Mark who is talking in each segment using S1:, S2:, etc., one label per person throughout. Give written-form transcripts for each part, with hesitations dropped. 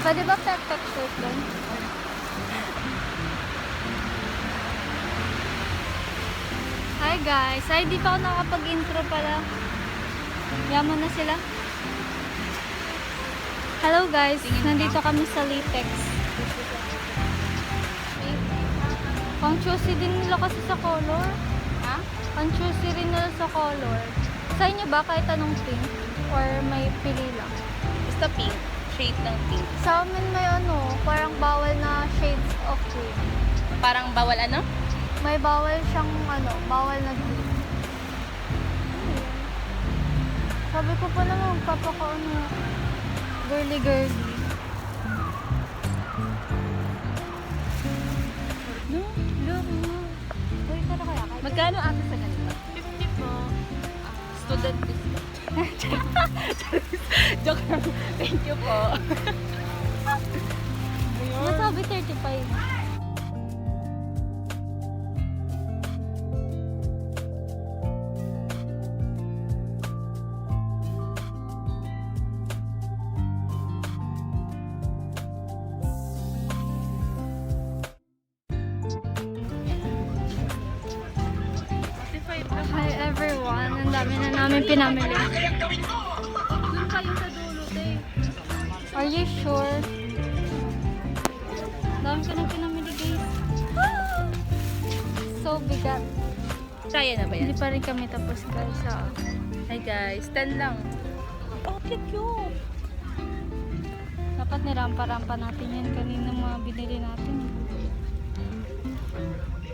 S1: Pwede ba pepek shirt doon? Hi guys! Ay, di pa ako nakapag-intro pala. Yaman na sila. Hello guys! Nandito kami sa Litex. Pang choosy din nila kasi sa color.
S2: Ha?
S1: Pang choosy rin nila sa color. Sa inyo ba kahit anong pink? Or may pili lang?
S2: Basta pink. Shade ng pink.
S1: Sa amin may ano, parang bawal na shades of green.
S2: Parang bawal ano?
S1: May bawal siyang ano, bawal na green. Sabi ko pa naman, magpapakaano, girly-girly.
S2: No?
S1: Look mo. Uy, tara kaya kahit.
S2: Magkano ate sa ganito?
S1: 50 po.
S2: Student discount. Joke lang. Thank you po.
S1: Masabi 35. Hi everyone, ang dami na namin pinamili.
S2: Doon kayo sa dulo, te.
S1: Are you sure? Dami ko nang pinamili guys. So bigat.
S2: Kaya na ba yan?
S1: Hindi pa rin kami tapos guys.
S2: Hi guys, 10 lang. Oh, cute.
S1: Dapat nirampa-rampa natin yan kanina mga binili natin.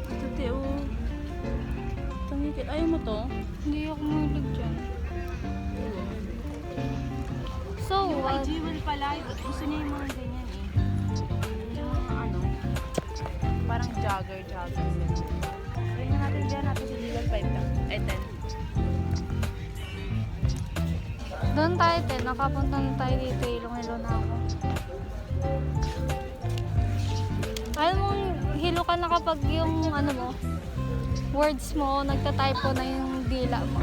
S2: Ito, te, oh. Tangikit. Ayaw mo to?
S1: Hindi ako mahilig dyan. So what?
S2: Jewel pala. Gusto niya yung mga ganyan eh. Yung ano, parang jogger. Sabi na natin dyan, natin si Jewel 5 lang. Ay, 10.
S1: Doon tayo din. Nakapunta na tayo dito. Ilong-ilo na ako. Alam mo, hilo ka na kapag yung ano mo, words mo, nagtatypo na yung dila mo.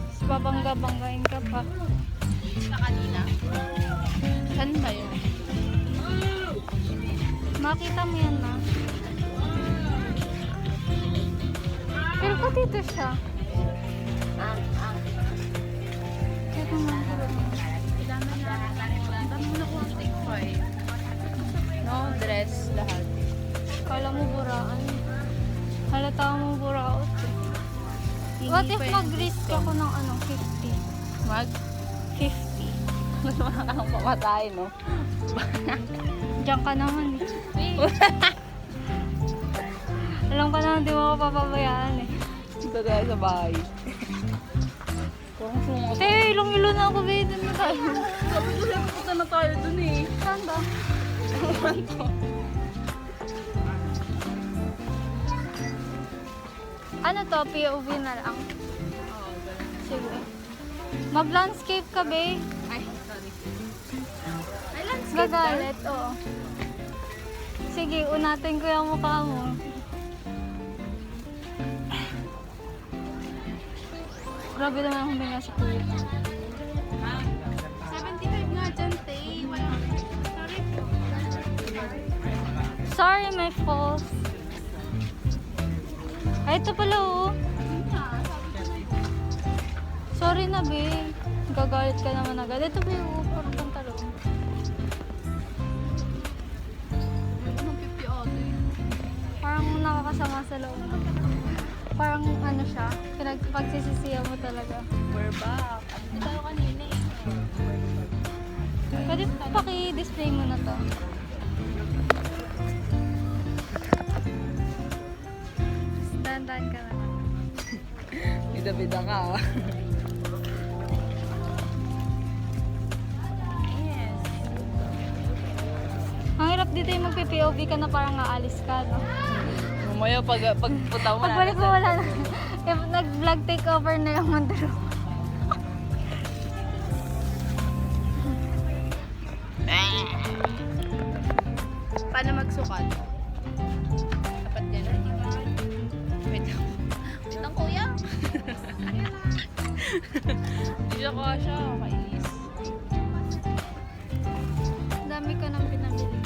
S1: Tapos babangga-banggain ka pa.
S2: Sa kanina. Saan ba yun?
S1: Makita mo yan na. Pero pa dito siya. Ito nga.
S2: Ang dami mo na kung take 5. No, dress, lahat.
S1: Kala mo buraan. Halata mo buraot. What if mag-risk ako ng ano, 50?
S2: Mag?
S1: 50.
S2: Mas makakang pamatay, no?
S1: Diyan ka naman eh. Alam ka naman, di mo ako papabayaan eh.
S2: Ito tayo sa bahay. Kung sumunod.
S1: Eh, ilong-ilo na ako, babe. Doon na tayo.
S2: Sabi ko sa'yo, pupunta na tayo dun eh.
S1: Saan ba? Ano to? POV na lang?
S2: Oo, ganun.
S1: Sige. Mag-landscape ka, babe.
S2: Ay, sorry. Ay, landscape
S1: Gagalit, oo. Sige, unatin ko yung mukha mo. Grabe naman ang huminga si Kuya.
S2: 75 nga dyan, Tay. Sorry po.
S1: Sorry, my fault. Ay, ito pala oh. Sorry na, babe. Gagalit ka naman agad. Ito ba yung parang pantalon?
S2: Anong 50 auto eh?
S1: Parang nakakasama sa loob. Parang ano siya, pinagsisisiya mo talaga.
S2: We're back. Ano tayo kanina eh?
S1: Pwede paki-display mo na to. Dahan-dahan ka na.
S2: Bida-bida ka ah. Yes.
S1: Ang hirap dito yung magpi-POV ka na parang aalis ka, no?
S2: Mamaya pagpunta mo
S1: Pagbalik mo wala na. Nag-vlog takeover na yung mandalo.
S2: Paano magsukat? Dapat yan. Wait lang. Wait lang, kuya. Hindi siya kasha, kainis.
S1: Dami ko nang pinabili.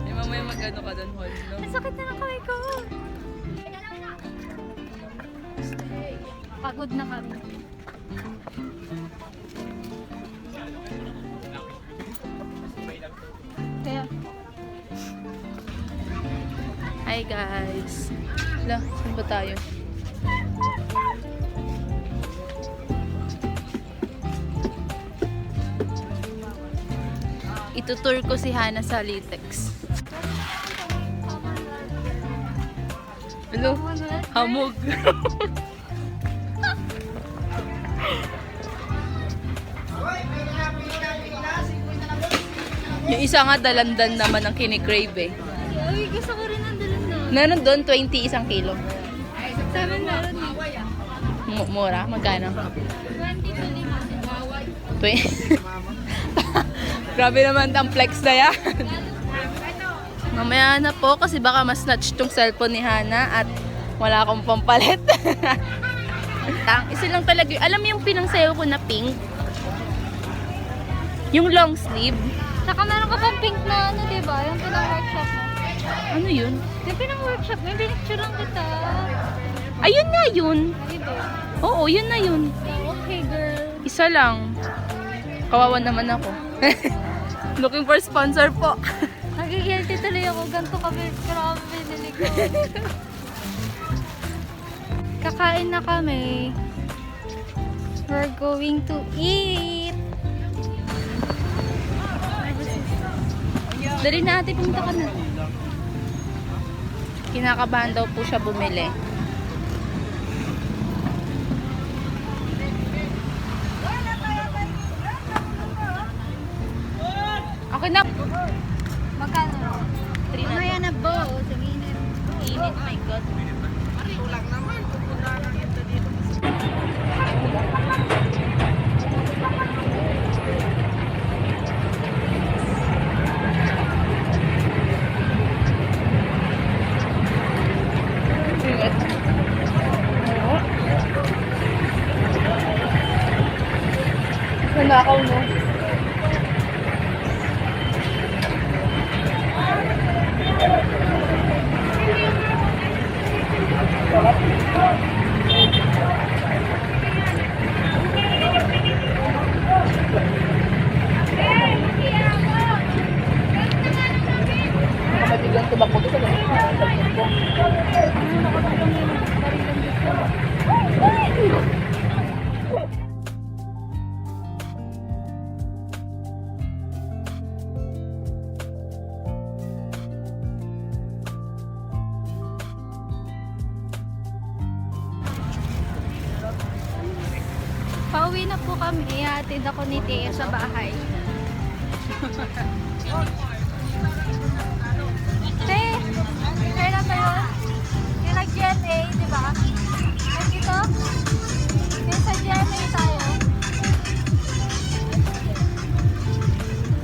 S2: Eh, mamaya mag-ano ka doon, hold, no?
S1: Ang sakit na ng kamay ko. Pagod na kami. Kaya,
S2: Hi guys! Hala, saan ba tayo? Itutour ko si Hana sa Litex. Hello? Hamog. Yung isa nga dalandan naman ang kinikrave eh.
S1: ay, gusto ko rin ang dalan na.
S2: Meron doon 20 isang kilo.
S1: 7 meron eh.
S2: Mura? Magkano?
S1: 20 to 5.
S2: Grabe naman ang flex na yan. Mamaya na po kasi baka mas-snatch tong cellphone ni Hana at wala akong pampalit. Isa lang talaga. Alam mo yung pinangsayaw ko na pink? Yung long sleeve.
S1: Saka meron ka pang pink na ano, diba? Yung pinang-workshop mo.
S2: Ano yun?
S1: Yung pinang-workshop mo, yung pinicture lang kita.
S2: Ayun nga yun.
S1: Ay, ba?
S2: Oo, yun na yun.
S1: Okay, girl.
S2: Isa lang. Kawawa naman ako. Looking for sponsor po.
S1: Nagigilty tuloy ako. Ganito kami. Grabe, binili ko. Kakain na kami. We're going to eat.
S2: Dali na ate, pumunta ka na. Kinakabahan daw po siya bumili. Okay na.
S1: Magkano?
S2: 3 na.
S1: Mamaya na bo. Sabihin na.
S2: Init, my God. Init. Oo. Nanakaw mo. Matigang tubak ko ito.
S1: Pauwi na po kami. Hatid ako ni Tia sa bahay. Te, kailan ba yun? Yung nag-GMA, di ba? Nandito? Yung sa GMA tayo.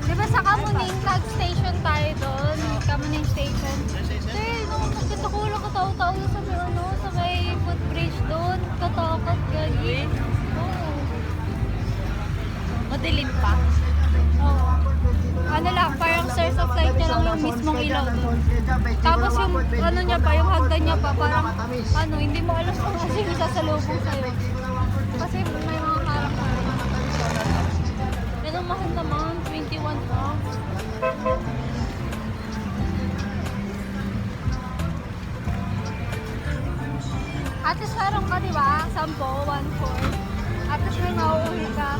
S1: Di ba sa Kamuning nag-station tayo doon? Kamuning station. Te, nung nakita ko lang kataw-taw sa may ano, sa may footbridge doon. Katakot gagi. Oo.
S2: Madilim pa.
S1: Oo. Ano lang, parang source of light niya lang yung mismong ilaw doon. Tapos yung ano niya pa, yung hagdan niya pa, parang ano, hindi mo alam kung kasi yung sasalubong sa'yo. Kasi may mga harap-harap.
S2: Pero mahal naman, 21 pa.
S1: At least meron ka, di ba? 10, 1-4. At least may mauuwi ka.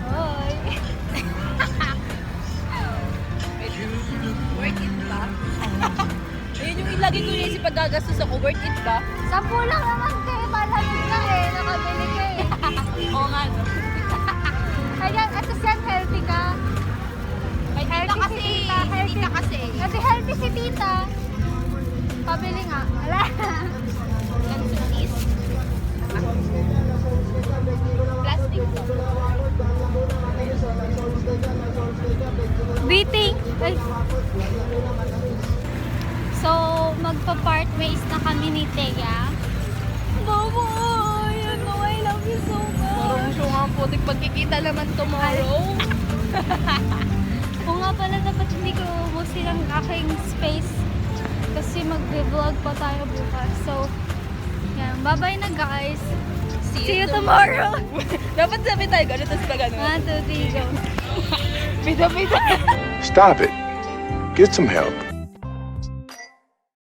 S1: Hoy.
S2: Worth it ba? Ayun yung ilagay ko yun si paggagastos ako. Worth it ba?
S1: 10 lang naman kayo. Malamig na eh. Nakabili ka eh.
S2: Oo nga, no?
S1: Ayan, at least yan, healthy ka.
S2: Ay, tita kasi. Tita kasi.
S1: Kasi healthy si tita. Pabili nga. Wala.
S2: Gansunis. Plastic to.
S1: Beating. Ay. So, magpa-part ways na kami ni Thea. Mama, you know I love you so
S2: Parang
S1: much.
S2: siya nga ang putik pagkikita naman tomorrow.
S1: Oo nga pala, dapat hindi ko ubusin ang aking space kasi mag-vlog pa tayo bukas. So, yan. Bye-bye na guys. See you tomorrow.
S2: Dapat sabi tayo gano'n, tapos pa gano'n.
S1: 1, 2, 3, go.
S2: Pita-pita.
S3: Stop it. Get some help.